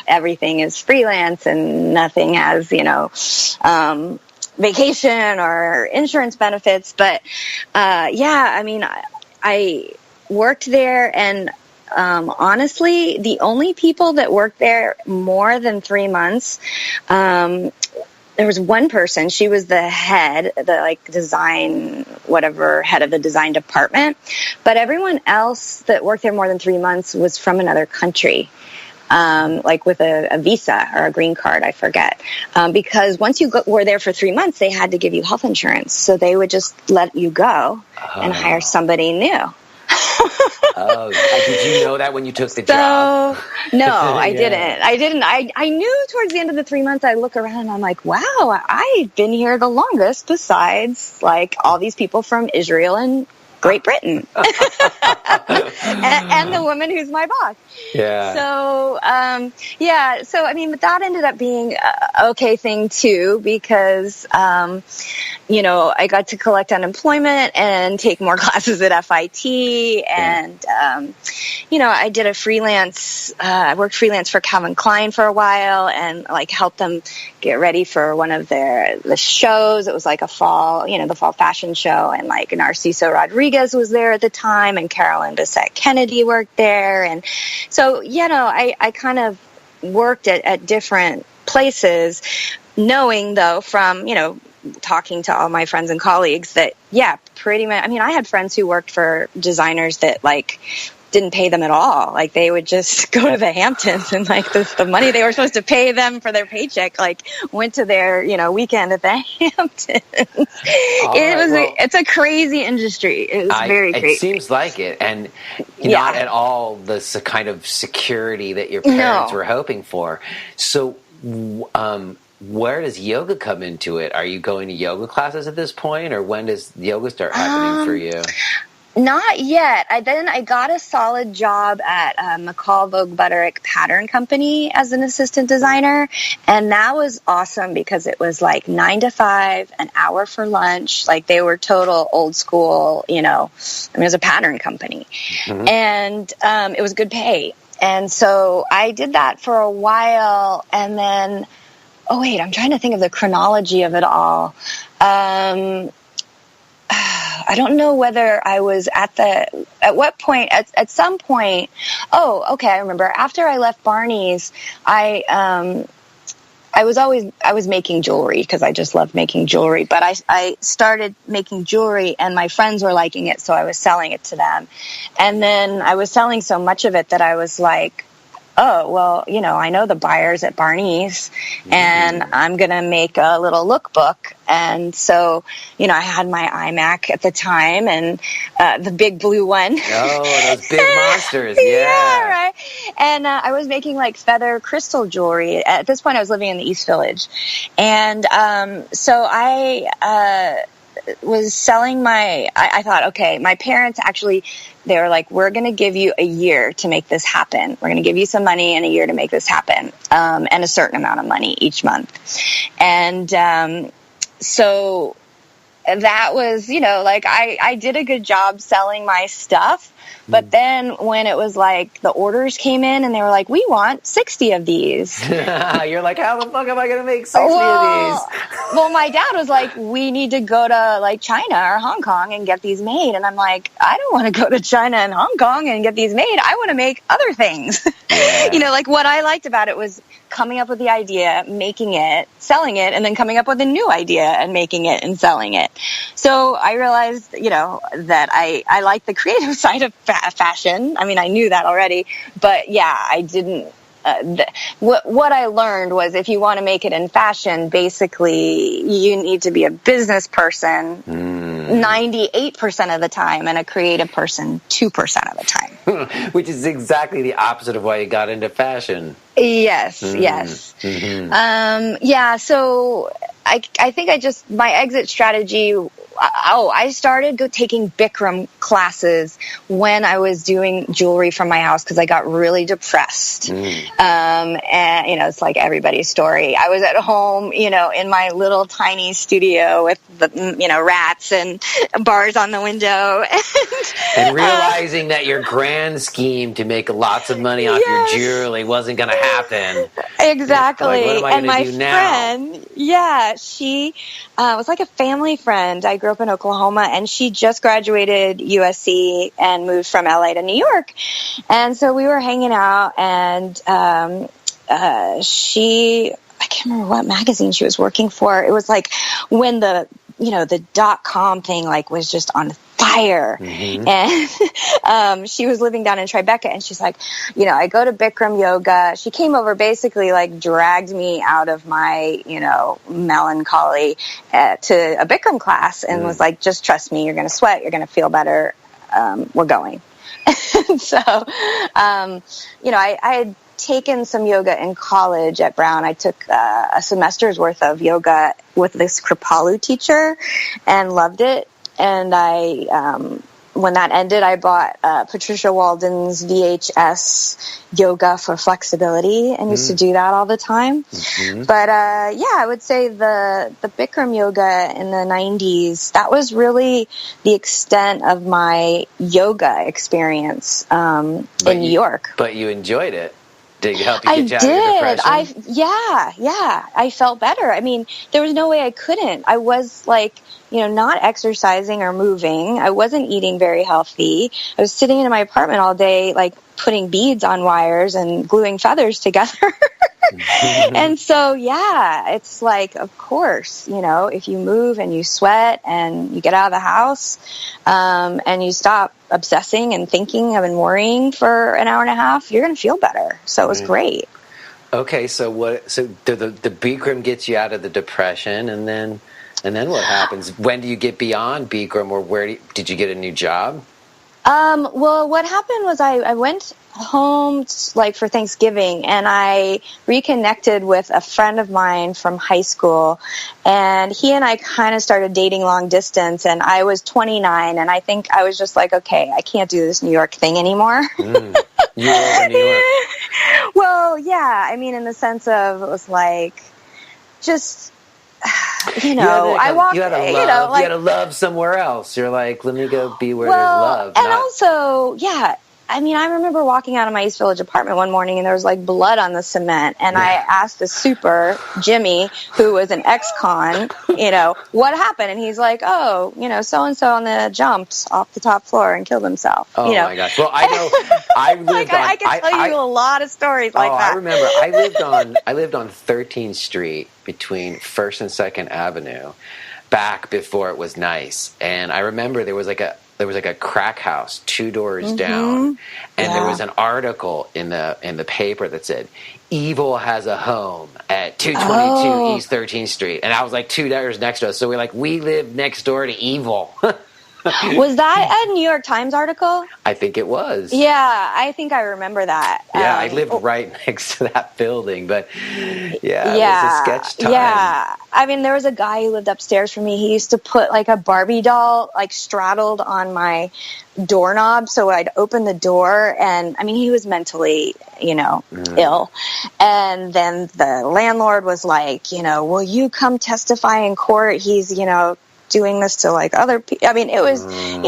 everything is freelance and nothing has, vacation or insurance benefits. But, I worked there, and honestly, the only people that worked there more than 3 months, there was one person. She was the head, design, head of the design department. But everyone else that worked there more than 3 months was from another country, with a visa or a green card, I forget. Because once you were there for 3 months, they had to give you health insurance. So they would just let you go and hire somebody new. Did you know that when you took the job? No, I didn't. I knew towards the end of the 3 months, I look around and I'm like, wow, I've been here the longest besides all these people from Israel and Great Britain and the woman who's my boss. Yeah. So, but that ended up being an okay thing too, because, I got to collect unemployment and take more classes at FIT. And, I did I worked freelance for Calvin Klein for a while and helped them get ready for one of the shows. It was like a fall, the fall fashion show, and Narciso Rodriguez was there at the time, and Carolyn Bessette Kennedy worked there. And so, I kind of worked at different places, knowing though from, talking to all my friends and colleagues that, pretty much, I had friends who worked for designers that didn't pay them at all. They would just go to the Hamptons, and the money they were supposed to pay them for their paycheck, went to their, weekend at the Hamptons. It's a crazy industry. It was very crazy. It seems like it. And not at all the kind of security that your parents were hoping for. So, where does yoga come into it? Are you going to yoga classes at this point, or when does yoga start happening for you? Not yet. I got a solid job at McCall Vogue Butterick Pattern Company as an assistant designer, and that was awesome because it was 9 to 5, an hour for lunch. They were total old school, it was a pattern company, and it was good pay. And so I did that for a while, and then, I'm trying to think of the chronology of it all. I don't know whether I was at what point, at some point, I remember. After I left Barney's, I was making jewelry because I just loved making jewelry, but I started making jewelry and my friends were liking it, so I was selling it to them. And then I was selling so much of it that I was like, oh, well, I know the buyers at Barney's, and I'm going to make a little lookbook. And so, I had my iMac at the time, and the big blue one. Oh, those big monsters. Yeah. Yeah, right. And I was making like feather crystal jewelry. At this point, I was living in the East Village. And so I was selling I thought, okay, my parents actually, they were like, we're going to give you a year to make this happen. We're going to give you some money and a year to make this happen, and a certain amount of money each month. And so that was, like I did a good job selling my stuff. But then when it was like the orders came in and they were like, we want 60 of these. You're like, how the fuck am I going to make 60 of these? Well, my dad was like, we need to go to like China or Hong Kong and get these made. And I'm like, I don't want to go to China and Hong Kong and get these made. I want to make other things. Yeah. Like what I liked about it was coming up with the idea, making it, selling it, and then coming up with a new idea and making it and selling it. So I realized, that I like the creative side of fashion. I mean, I knew that already, but yeah, I didn't. What I learned was if you want to make it in fashion, basically you need to be a business person 98% of the time and a creative person 2% of the time. Which is exactly the opposite of why you got into fashion. Yes, yes. Mm-hmm. Yeah, so I think my exit strategy, I started taking Bikram classes when I was doing jewelry from my house because I got really depressed. And, it's like everybody's story. I was at home, in my little tiny studio with the, rats and bars on the window. And realizing that your grand scheme to make lots of money off your jewelry wasn't going to happen. Exactly. Like, what am I going to do now? Friend, she was like a family friend. I grew up in Oklahoma, and she just graduated USC and moved from LA to New York. And so we were hanging out, and I can't remember what magazine she was working for. It was like when the .com thing like was just on fire. And she was living down in Tribeca, and she's like, I go to Bikram yoga. She came over, basically like dragged me out of my, melancholy to a Bikram class, and was like, just trust me, you're going to sweat, you're going to feel better. We're going. So, I had taken some yoga in college at Brown. I took a semester's worth of yoga with this Kripalu teacher and loved it. And when that ended, I bought Patricia Walden's VHS Yoga for Flexibility and used to do that all the time. But I would say the Bikram yoga in the 90s, that was really the extent of my yoga experience in New York. But you enjoyed it. Did it help you get you out of depression? I felt better. I mean, there was no way I couldn't. I was like, not exercising or moving. I wasn't eating very healthy. I was sitting in my apartment all day, like putting beads on wires and gluing feathers together. And so, it's like, of course, if you move and you sweat and you get out of the house, and you stop obsessing and thinking and worrying for an hour and a half, you're going to feel better. So it was great. Okay. So the Bikram gets you out of the depression, and then what happens? When do you get beyond Bikram, or did you get a new job? Well, what happened was I went home for Thanksgiving, and I reconnected with a friend of mine from high school, and he and I kind of started dating long distance, and I was 29, and I think I was just like, okay, I can't do this New York thing anymore. You were in New York. Well, yeah, I mean, in the sense of, it was like, just... you had to love somewhere else. You're like, let me go be where there's love. And also, I mean, I remember walking out of my East Village apartment one morning, and there was like blood on the cement. And I asked the super, Jimmy, who was an ex-con, what happened? And he's like, oh, so-and-so on the jumped off the top floor and killed himself. Oh, my gosh. Well, I know. I lived I can tell you a lot of stories like that. I remember. I lived on 13th Street between 1st and 2nd Avenue back before it was nice. And I remember there was like there was like a crack house 2 doors down, and there was an article in the paper that said, "Evil has a home at 222 East 13th Street," and I was like 2 doors next to us, so we live next door to evil. Was that a New York Times article? I think it was. Yeah, I think I remember that. Yeah, I lived right next to that building, but it was a sketch time. Yeah, I mean, there was a guy who lived upstairs from me. He used to put like a Barbie doll like straddled on my doorknob, so I'd open the door, and I mean, he was mentally, ill. And then the landlord was like, will you come testify in court? He's, doing this to like other people. I mean, it was, I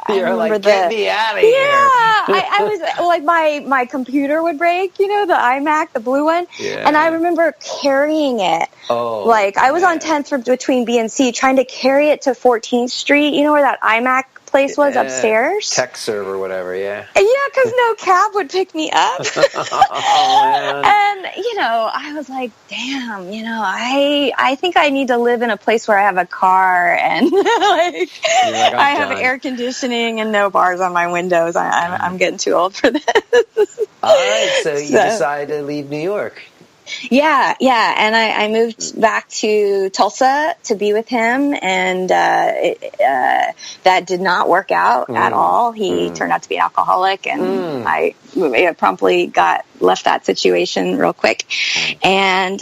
remember like, get me out of here. I was like, my computer would break, the iMac, the blue one. Yeah. And I remember carrying it. I was on 10th between B and C trying to carry it to 14th Street, where that iMac place was upstairs. Tech server, whatever, yeah. Yeah, because no cab would pick me up. And, I was like, damn, I think I need to live in a place where I have a car and I have air conditioning and no bars on my windows. I'm getting too old for this. All right, so you decided to leave New York. Yeah, and I moved back to Tulsa to be with him, and that did not work out at all. He turned out to be an alcoholic, and I promptly left that situation real quick. And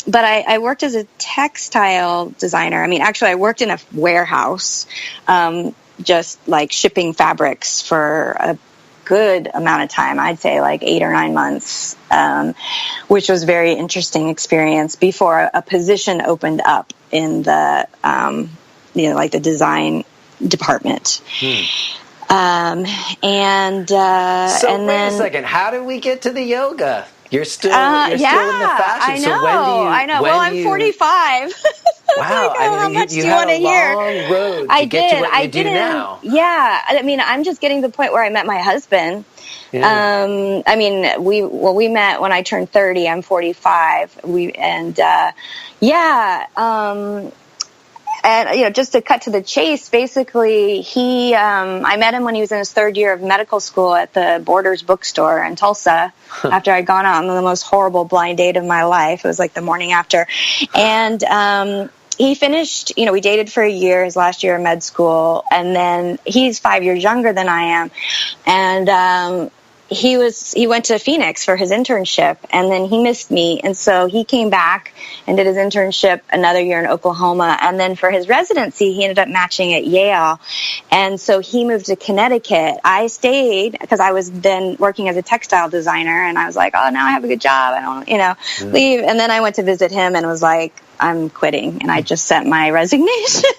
but I worked as a textile designer. I mean, actually, I worked in a warehouse, just like shipping fabrics for a good amount of time. I'd say like 8 or 9 months, which was a very interesting experience before a position opened up in the, like the design department. So wait a second. How did we get to the yoga? You're still in the fashion. I know. So I know. Well, I'm 45. Wow. How much do you want to hear? Long road to get to what you do now. Yeah. I mean, I'm just getting to the point where I met my husband. Yeah. I mean, we met when I turned 30. I'm 45. And, just to cut to the chase, basically, I met him when he was in his 3rd year of medical school at the Borders bookstore in Tulsa after I'd gone out on the most horrible blind date of my life. It was like the morning after. And he finished, we dated for a year, his last year of med school. And then he's 5 years younger than I am. And he went to Phoenix for his internship, and then he missed me. And so he came back and did his internship another year in Oklahoma. And then for his residency, he ended up matching at Yale. And so he moved to Connecticut. I stayed because I was then working as a textile designer, and I was like, oh, now I have a good job. I don't, leave. And then I went to visit him and was like, I'm quitting. And I just sent my resignation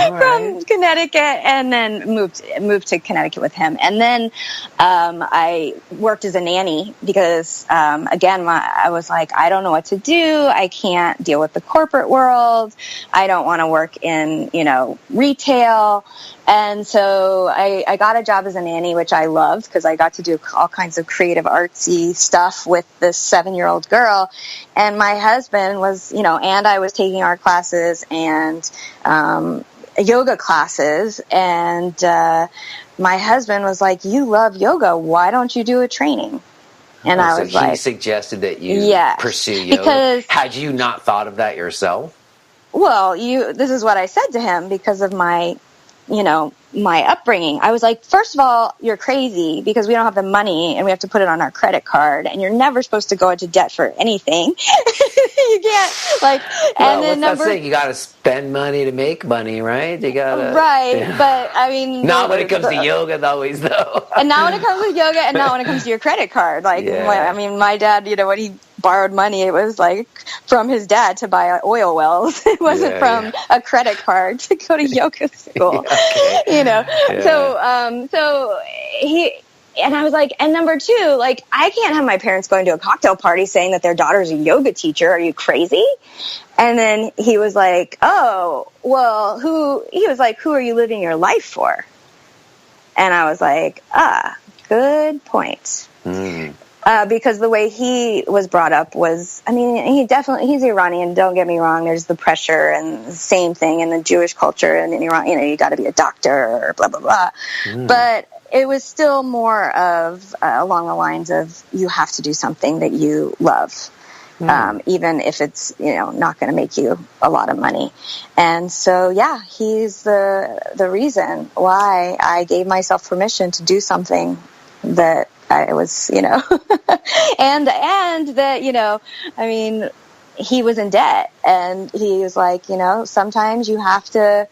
from Connecticut, and then moved to Connecticut with him. And then I worked as a nanny because, again, I was like, I don't know what to do. I can't deal with the corporate world. I don't want to work in, retail. And so I got a job as a nanny, which I loved because I got to do all kinds of creative, artsy stuff with this 7-year-old girl. And my husband was, and I was taking art classes and yoga classes. And my husband was like, you love yoga. Why don't you do a training? And I was like... he suggested that you pursue yoga. Because, had you not thought of that yourself? Well, this is what I said to him because of my my upbringing. I was like, first of all, you're crazy because we don't have the money and we have to put it on our credit card, and you're never supposed to go into debt for anything. You can't and then you got to spend money to make money, right? You got to but I mean, not when it comes to yoga, always though. And not when it comes to yoga, and not when it comes to your credit card. I mean, my dad, when he borrowed money, it was like from his dad to buy oil wells. It wasn't from a credit card to go to yoga school. So he, and I was like, and number 2, I can't have my parents going to a cocktail party saying that their daughter's a yoga teacher. Are you crazy? And then he was like, oh, well, who are you living your life for? And I was like, good point. because the way he was brought up was, I mean, he's Iranian, don't get me wrong, there's the pressure and the same thing in the Jewish culture and in Iran, you got to be a doctor or blah, blah, blah. But it was still more of along the lines of you have to do something that you love. Even if it's, not going to make you a lot of money. And so, yeah, he's the reason why I gave myself permission to do something that I was, and that, I mean, he was in debt and he was like, sometimes you have to,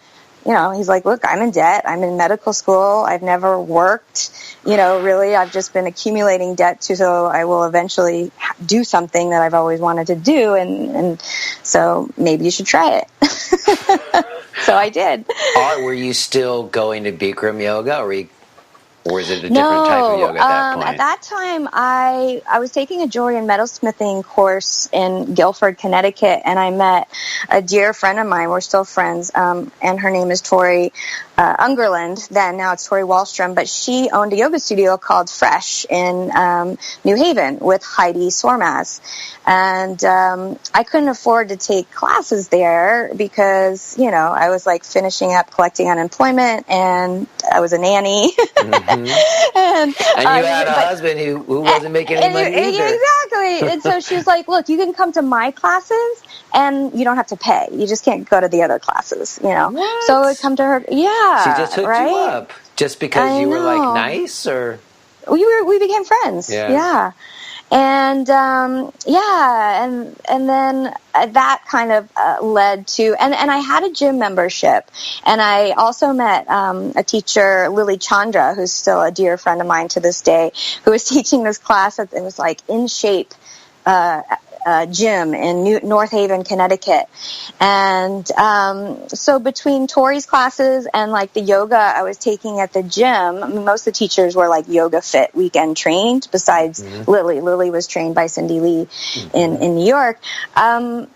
he's like, look, I'm in debt. I'm in medical school. I've never worked, really. I've just been accumulating debt so I will eventually do something that I've always wanted to do. And so maybe you should try it. So I did. Were you still going to Bikram yoga or is it a different type of yoga at that point? At that time, I was taking a jewelry and metalsmithing course in Guilford, Connecticut, and I met a dear friend of mine. We're still friends, and her name is Tori Ungerland. Now it's Tori Wallstrom, but she owned a yoga studio called Fresh in New Haven with Heidi Sormaz. And I couldn't afford to take classes there because, I was like finishing up collecting unemployment and I was a nanny. And you had a husband who wasn't making any money either. Exactly. And so she was like, look, you can come to my classes and you don't have to pay. You just can't go to the other classes, What? So I would come to her. Yeah. She just hooked you up just because you were like nice or? We became friends. Yeah. And, and then that kind of led to, and I had a gym membership, and I also met a teacher, Lily Chandra, who's still a dear friend of mine to this day, who was teaching this class that it was like In Shape gym in North Haven, Connecticut. And so between Tori's classes and like the yoga I was taking at the gym, I mean, most of the teachers were like yoga fit weekend trained besides Lily. Lily was trained by Cindy Lee in New York. I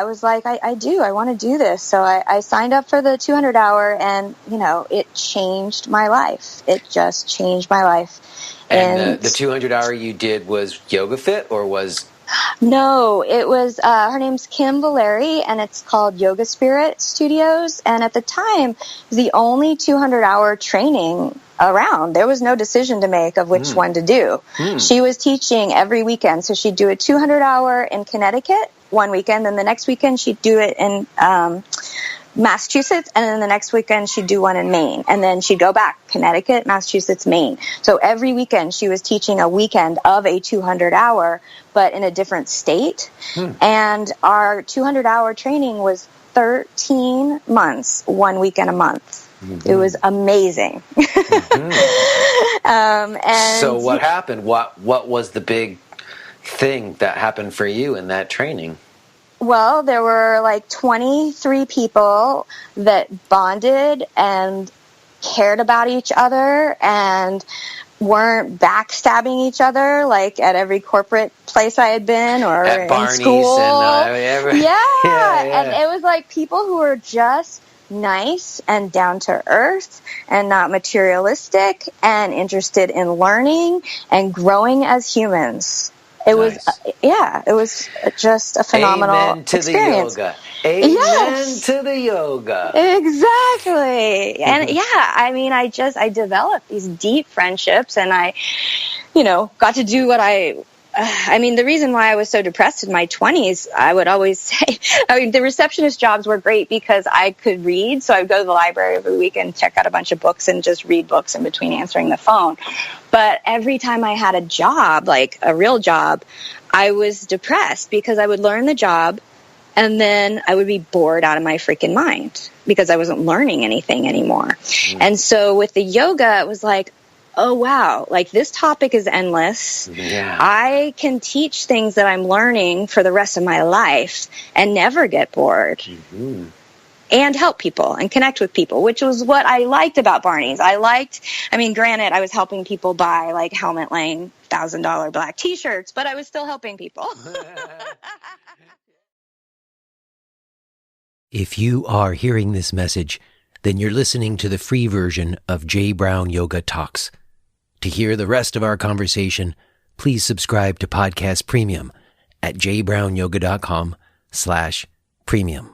was like, I want to do this. So I signed up for the 200 hour and, it changed my life. It just changed my life. And the 200 hour you did was yoga fit or was... No, it was, her name's Kim Valeri, and it's called Yoga Spirit Studios. And at the time, it was the only 200-hour training around. There was no decision to make of which one to do. She was teaching every weekend. So she'd do a 200-hour in Connecticut one weekend, then the next weekend she'd do it in Massachusetts, and then the next weekend she'd do one in Maine, and then she'd go back, Connecticut, Massachusetts, Maine. So every weekend she was teaching a weekend of a 200-hour, but in a different state. And our 200-hour training was 13 months, 1 weekend a month. It was amazing. And so what happened? What was the big thing that happened for you in that training? Well, there were like 23 people that bonded and cared about each other and weren't backstabbing each other like at every corporate place I had been or at Barney's in school. And, And it was like people who were just nice and down to earth and not materialistic and interested in learning and growing as humans. It was, it was just a phenomenal Amen to experience. The yoga. Amen to the yoga. Exactly. And I mean, I developed these deep friendships and I, got to do what I mean, the reason why I was so depressed in my 20s, I would always say, the receptionist jobs were great because I could read. So I would go to the library every week and check out a bunch of books and just read books in between answering the phone. But every time I had a job, like a real job, I was depressed because I would learn the job and then I would be bored out of my freaking mind because I wasn't learning anything anymore. And so with the yoga, it was like, oh, wow, like this topic is endless. I can teach things that I'm learning for the rest of my life and never get bored and help people and connect with people, which was what I liked about Barney's. Granted, I was helping people buy like Helmet Lane $1,000 black T-shirts, but I was still helping people. If you are hearing this message, then you're listening to the free version of J. Brown Yoga Talks. To hear the rest of our conversation, please subscribe to Podcast Premium at jbrownyoga.com/premium.